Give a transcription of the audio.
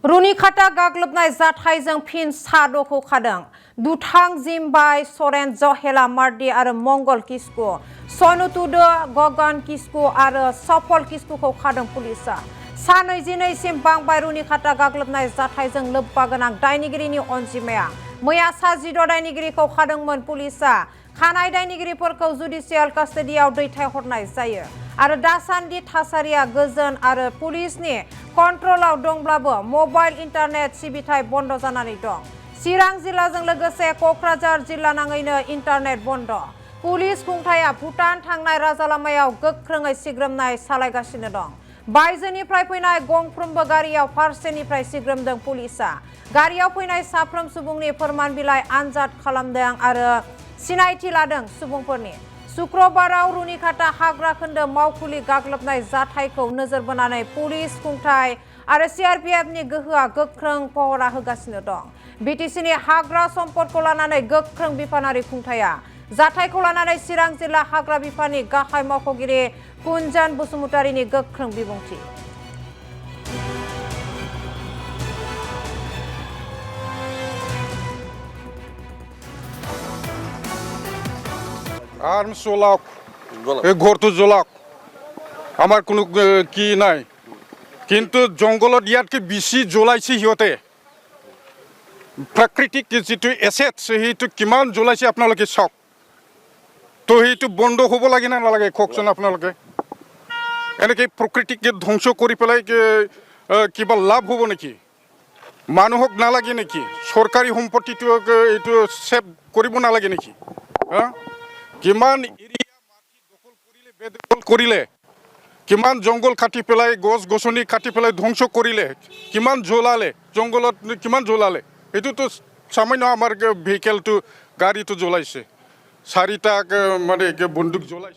रुनिखाटा गाग्लोबनाय जाथायजों फिन साद'खौ खादों। दुथां जिम्बाई सरेन जहेला मार्डी आरो मंगल किस्कु, सनुतुदो गगन किस्कु आरो सफल किस्कुखौ खादों पुलिसा। सा 22 सिम बांबाय रुनिखाटा गाग्लोबनाय जाथायजों लोब्बा गोनां दायनिगिरिनि अनजिमाया। मैया सा 16 दायनिगिरिखौ खादोंमोन पुलिसा। खानाय दायनिगिरिफोरखौ जुडिशियेल कास्टडियाव दैथायहरनाय जायो आरो दासान्दि थासारिया गोजोन आरो पुलिसनि कन्ट्रलाव दंब्लाबो मबाइल इन्टारनेट सिबिथाय बन्द जानानै दं। चिरां जिल्लाजों लोगोसे कक्राझार जिल्ला नाङैनो इन्टारनेट बन्द। पुलिस खुंथाया भुटान थांनाय राजालामायाव गोख्रोङै सिग्रोमनाय सालायगासिनो दं। बायजोनिफ्राय फैनाय गंफ्रोमबो गारियाव फारसेनिफ्राय सिग्रोमदों पुलिसा। गारियाव फैनाय साफ्रोम सुबुंनि फोरमान बिलाइ आनजाद खालामदों आरो सिनायथि लादों सुबुंफोरनि। शुक्रबाराव रुनिखाटा हाग्रा खोन्दो मावखुलि गाग्लोबनाय जाथायखौ नोजोर बोनानै पुलिस खुंथाय आरो सिआरपिएफनि गोहोआ गोख्रों पहरा होगासिनो दं। बिटिसिनि हाग्रा सम्पदखौ लानानै गोख्रों बिफानारि खुंथाया। जाथायखौ लानानै चिरां जिल्ला हाग्रा बिफाननि गाहाय मावख'गिरि कुन्जान बसुमतारीनि गोख्रों बिबुंथि। আর্মস জ্বলাওক, এই ঘরটো জ্বলাওক, আমার কোনো কি নাই, কিন্তু জঙ্গলত ইয়াতকৈ বেছি জ্বলাইছে সিহঁতে। প্ৰাকৃতিক যিটো এছেট সেইটো কিমান জ্বলাইছে আপোনালোকে চাওক। তো সেইটো বন্ধ হ'ব লাগে না নালাগে কওকচোন আপোনালোকে। এনেকৈ প্ৰকৃতিক ধ্বংস কৰি পেলাই কিবা লাভ হ'ব নেকি? মানুহক নালাগে নেকি? চৰকাৰী সম্পত্তিটো এইটো ছেভ কৰিব নালাগে নেকি? কিমান এৰিয়া মাটি দখল কৰিলে, বেদখল কৰিলে, কিমান জংগল কাটি পেলাই গছ গছনি কাটি পেলাই ধ্বংস কৰিলে, কিমান জ্বলালে জংগলত, কিমান জ্বলালে। এইটোতো সামান্য আমাৰ ভেহিকেলটো গাড়ীটো জ্বলাইছে, 4টা মানে বন্দুক জ্বলাইছে।